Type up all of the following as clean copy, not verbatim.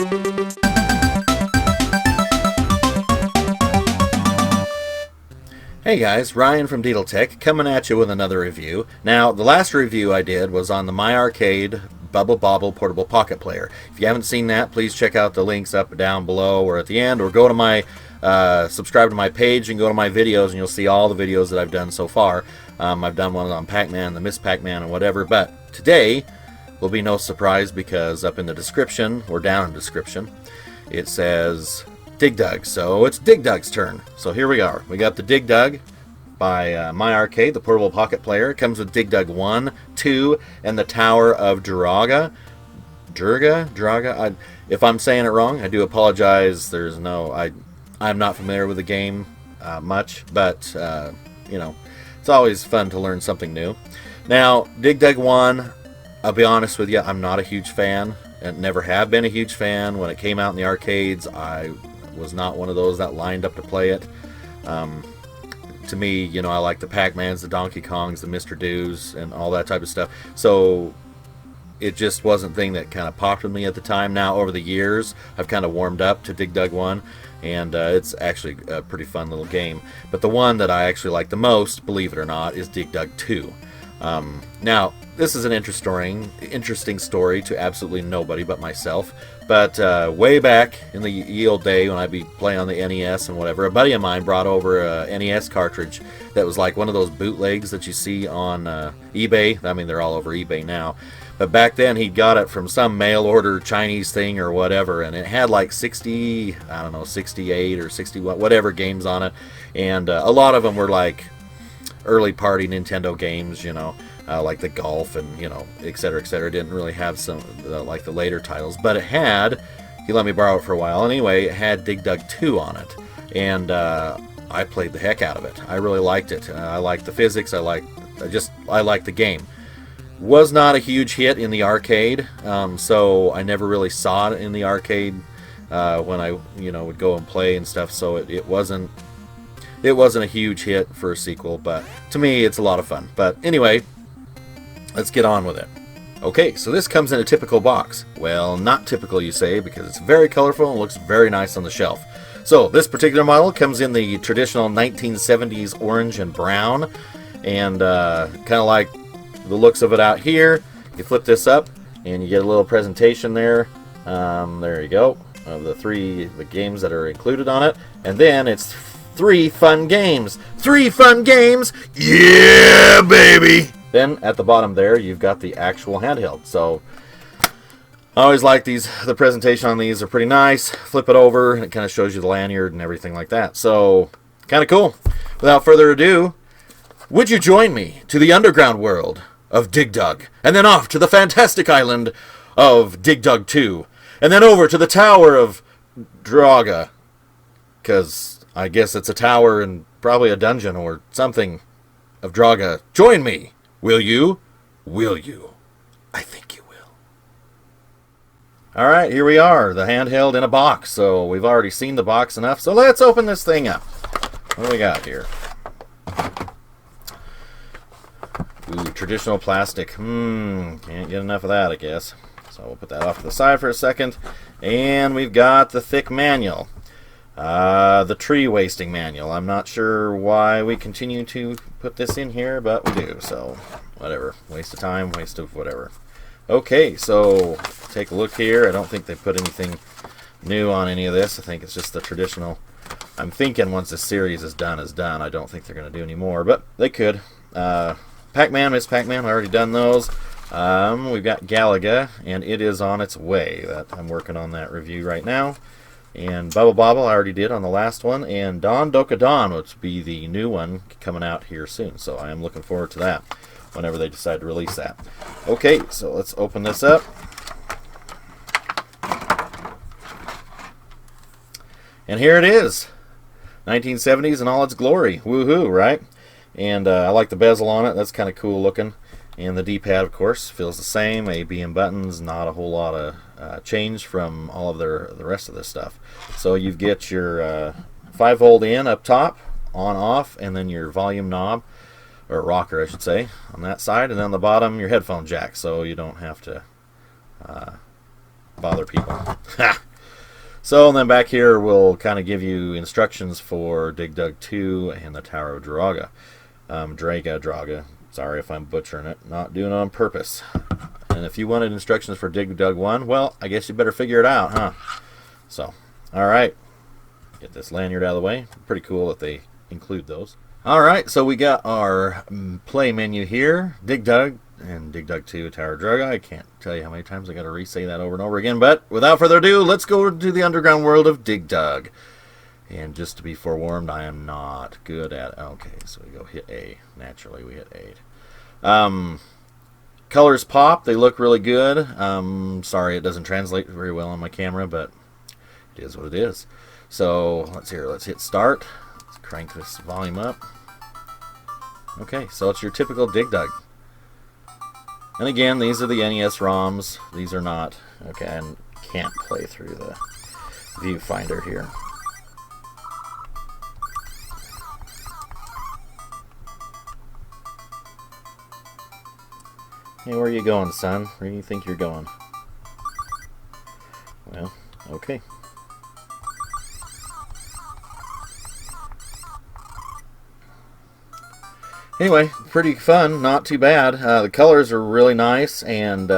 Hey guys, Ryan from Deedletech coming at you with another review. Now, the last review I did was on the My Arcade Bubble Bobble Portable Pocket Player. If you haven't seen that, please check out the links up down below or at the end, or go to my subscribe to my page and go to my videos, and you'll see all the videos that I've done so far. I've done one on Pac-Man, the Miss Pac-Man, and whatever, but today will be no surprise because up in the description, or down in the description, it says Dig Dug, so it's Dig Dug's turn. So here we are. We got the Dig Dug by My Arcade, the portable pocket player. It comes with Dig Dug 1, 2, and the Tower of Draga. Draga? If I'm saying it wrong, I do apologize. I'm not familiar with the game much, but you know, it's always fun to learn something new. Now, Dig Dug 1, I'll be honest with you, I'm not a huge fan, and never have been a huge fan. When it came out in the arcades, I was not one of those that lined up to play it. To me, you know, I like the Pac-Mans, the Donkey Kongs, the Mr. Doos, and all that type of stuff. So it just wasn't a thing that kind of popped with me at the time. Now, over the years, I've kind of warmed up to Dig Dug 1, and it's actually a pretty fun little game. But the one that I actually like the most, believe it or not, is Dig Dug 2. Now, this is an interesting story to absolutely nobody but myself. But way back in the ye old day when I'd be playing on the NES and whatever, a buddy of mine brought over a NES cartridge that was like one of those bootlegs that you see on eBay. I mean, they're all over eBay now. But back then, he got it from some mail-order Chinese thing or whatever, and it had like 68 or 61, whatever games on it. And a lot of them were like early party Nintendo games, you know, like the Golf and, you know, etc., etc. Didn't really have some like the later titles, but it had, he let me borrow it for a while anyway, it had Dig Dug 2 on it, and I played the heck out of it. I really liked it. I liked the physics. I liked the game. Was not a huge hit in the arcade, so I never really saw it in the arcade when I, you know, would go and play and stuff, so it wasn't a huge hit for a sequel, but to me it's a lot of fun. But anyway, let's get on with it. Okay, so this comes in a typical box. Well, not typical, you say, because it's very colorful and looks very nice on the shelf. So this particular model comes in the traditional 1970s orange and brown, and kind of like the looks of it out here. You flip this up and you get a little presentation there. There you go, of the games that are included on it, and then it's 3 fun games. 3 fun games! Yeah, baby! Then at the bottom there, you've got the actual handheld. So I always like these. The presentation on these are pretty nice. Flip it over, and it kind of shows you the lanyard and everything like that. So kind of cool. Without further ado, would you join me to the underground world of Dig Dug, and then off to the fantastic island of Dig Dug 2, and then over to the Tower of Draga, because I guess it's a tower and probably a dungeon or something of Draga. Join me! Will you? Will you? I think you will. Alright, here we are. The handheld in a box. So we've already seen the box enough. So let's open this thing up. What do we got here? Ooh, traditional plastic. Can't get enough of that, I guess. So we'll put that off to the side for a second. And we've got the thick manual. The tree wasting manual. I'm not sure why we continue to put this in here, but we do, so whatever. Waste of time, waste of whatever. Okay, so take a look here. I don't think they put anything new on any of this. I think it's just the traditional. I'm thinking once this series is done, I don't think they're going to do any more, but they could. Pac-Man, Miss Pac-Man, I've already done those. We've got Galaga, and it is on its way. I'm working on that review right now. And Bubble Bobble I already did on the last one, and Don Doka Don, which will be the new one coming out here soon. So I am looking forward to that whenever they decide to release that. Okay, so let's open this up. And here it is. 1970s in all its glory. Woohoo, right? And I like the bezel on it. That's kind of cool looking. And the D-pad, of course, feels the same. A, B, and buttons. Not a whole lot of change from all of the rest of this stuff. So you get your 5-volt in up top, on, off, and then your volume knob, or rocker, I should say, on that side. And then on the bottom, your headphone jack, so you don't have to bother people. Ha! So, and then back here we'll kind of give you instructions for Dig Dug 2 and the Tower of Draga. Draga. Sorry if I'm butchering it. Not doing it on purpose. And if you wanted instructions for Dig Dug 1, well, I guess you better figure it out, huh? So, alright. Get this lanyard out of the way. Pretty cool that they include those. Alright, so we got our play menu here. Dig Dug and Dig Dug 2, Tower of Draga. I can't tell you how many times I got to re-say that over and over again. But without further ado, let's go to the underground world of Dig Dug. And just to be forewarned, I am not good at... Okay, so we go hit A. Naturally, we hit A. Colors pop. They look really good. Sorry, it doesn't translate very well on my camera, but it is what it is. So, let's hit start. Let's crank this volume up. Okay, so it's your typical Dig Dug. And again, these are the NES ROMs. These are not... Okay, I can't play through the viewfinder here. Hey, where are you going, son? Where do you think you're going? Well, okay. Anyway, pretty fun, not too bad. The colors are really nice, and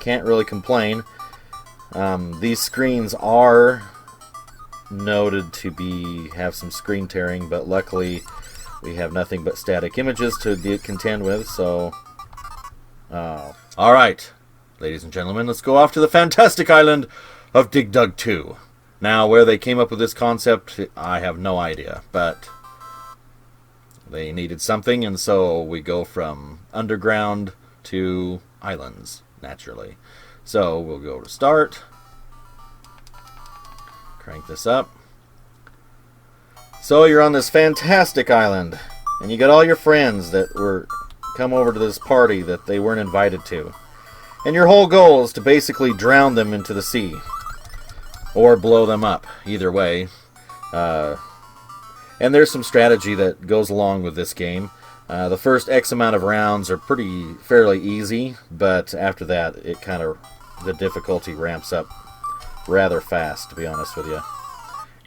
can't really complain. These screens are noted to have some screen tearing, but luckily we have nothing but static images to contend with, so... Alright, ladies and gentlemen, let's go off to the fantastic island of Dig Dug 2. Now, where they came up with this concept, I have no idea, but... They needed something, and so we go from underground to islands, naturally. So we'll go to start. Crank this up. So you're on this fantastic island, and you got all your friends that were come over to this party that they weren't invited to. And your whole goal is to basically drown them into the sea. Or blow them up, either way. And there's some strategy that goes along with this game. The first X amount of rounds are fairly easy, but after that, the difficulty ramps up rather fast, to be honest with you.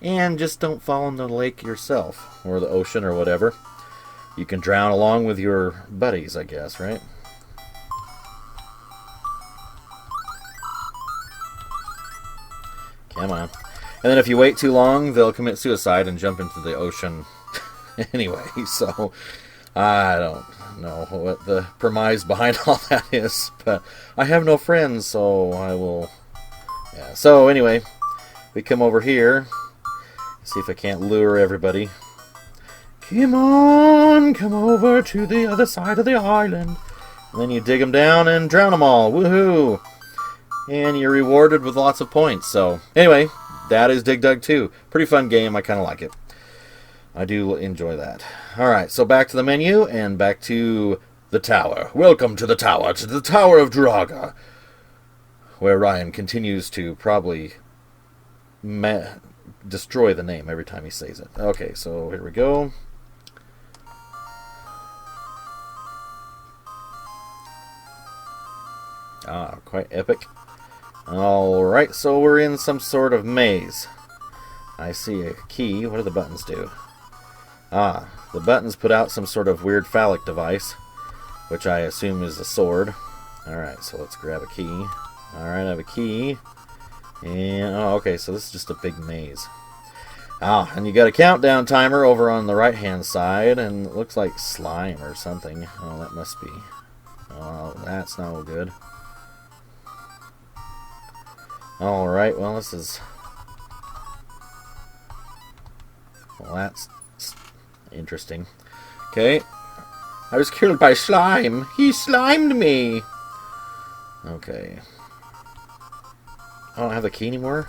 And just don't fall in the lake yourself, or the ocean, or whatever. You can drown along with your buddies, I guess, right? Come on. And then if you wait too long, they'll commit suicide and jump into the ocean anyway. So, I don't know what the premise behind all that is. But I have no friends, so I will... Yeah. So, anyway, we come over here. See if I can't lure everybody. Come on, come over to the other side of the island. And then you dig them down and drown them all. Woohoo! And you're rewarded with lots of points. So, anyway... That is Dig Dug 2. Pretty fun game. I kind of like it. I do enjoy that. Alright, so back to the menu and back to the tower. Welcome to the Tower of Draga. Where Ryan continues to probably destroy the name every time he says it. Okay, so here we go. Ah, quite epic. Alright, so we're in some sort of maze. I see a key. What do the buttons do? Ah, the buttons put out some sort of weird phallic device, which I assume is a sword. Alright, so let's grab a key. Alright, I have a key. And, oh, okay, so this is just a big maze. Ah, and you got a countdown timer over on the right-hand side, and it looks like slime or something. Oh, that must be... Oh, that's not good. Alright, well, this is... Well, that's interesting. Okay. I was killed by slime. He slimed me. Okay. I don't have the key anymore?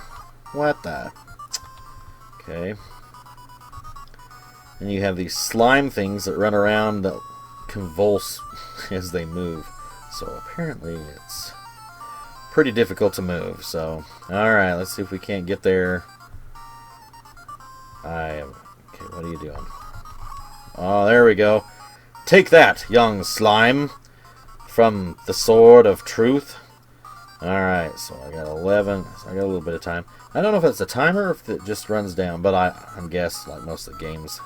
What the... Okay. And you have these slime things that run around that convulse as they move. So apparently it's... pretty difficult to move, so... Alright, let's see if we can't get there. Okay, what are you doing? Oh, there we go. Take that, young slime! From the Sword of Truth. Alright, so I got 11, so I got a little bit of time. I don't know if it's a timer or if it just runs down, but I'm guessing, like most of the games,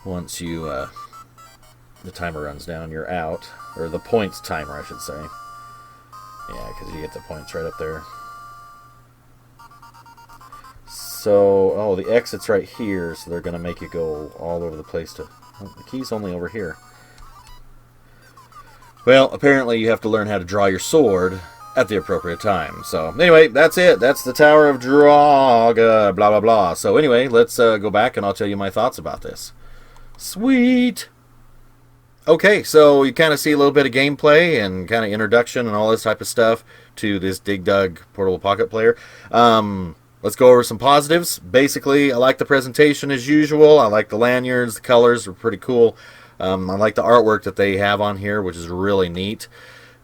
once you, the timer runs down, you're out. Or the points timer, I should say. Yeah, because you get the points right up there. So, oh, the exit's right here, so they're going to make you go all over the place to... Oh, the key's only over here. Well, apparently you have to learn how to draw your sword at the appropriate time. So, anyway, that's it. That's the Tower of Draga, blah, blah, blah. So, anyway, let's go back and I'll tell you my thoughts about this. Sweet! Okay, so you kind of see a little bit of gameplay and kind of introduction and all this type of stuff to this Dig Dug Portable Pocket Player. Let's go over some positives. Basically, I like the presentation as usual. I like the lanyards. The colors are pretty cool. I like the artwork that they have on here, which is really neat.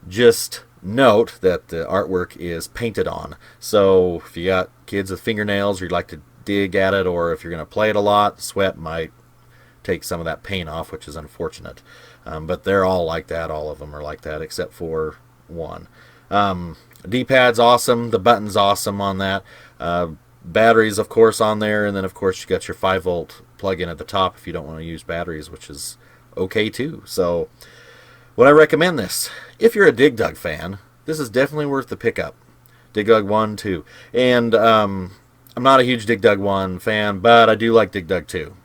Just note that the artwork is painted on. So if you got kids with fingernails or you'd like to dig at it, or if you're going to play it a lot, the sweat might take some of that paint off, which is unfortunate. But they're all like that. All of them are like that except for one. D-pad's awesome. The button's awesome on that. Batteries, of course, on there. And then, of course, you got your 5-volt plug-in at the top if you don't want to use batteries, which is okay, too. So, would I recommend this? If you're a Dig Dug fan, this is definitely worth the pickup. Dig Dug 1, 2. And I'm not a huge Dig Dug 1 fan, but I do like Dig Dug 2.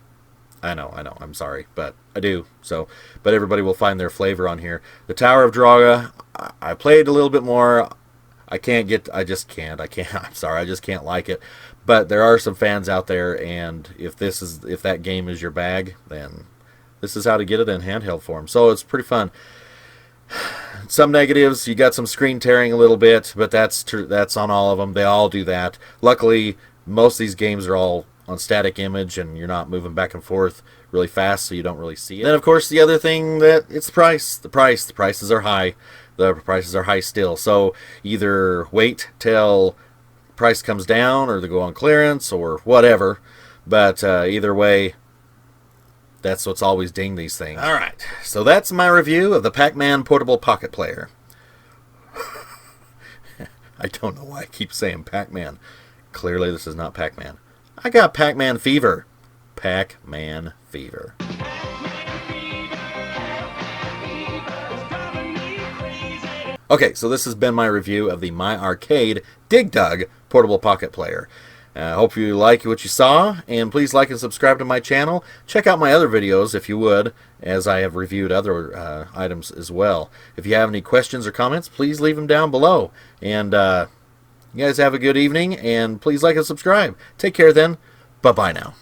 I know, I'm sorry, but I do. So, but everybody will find their flavor on here. The Tower of Draga, I played a little bit more. I just can't. I'm sorry, I just can't like it. But there are some fans out there, and if that game is your bag, then this is how to get it in handheld form. So it's pretty fun. Some negatives, you got some screen tearing a little bit, but that's on all of them. They all do that. Luckily, most of these games are all on static image, and you're not moving back and forth really fast, so you don't really see it. Then, of course, the other thing, that it's the price. The prices are high. The prices are high still. So either wait till price comes down, or they go on clearance, or whatever. But either way, that's what's always ding these things. All right, so that's my review of the Pac-Man Portable Pocket Player. I don't know why I keep saying Pac-Man. Clearly, this is not Pac-Man. I got Pac-Man fever. Pac-Man fever. Okay, so this has been my review of the MyArcade Dig Dug Portable Pocket Player. I hope you like what you saw, and please like and subscribe to my channel. Check out my other videos if you would, as I have reviewed other items as well. If you have any questions or comments, please leave them down below. And you guys have a good evening, and please like and subscribe. Take care then. Bye-bye now.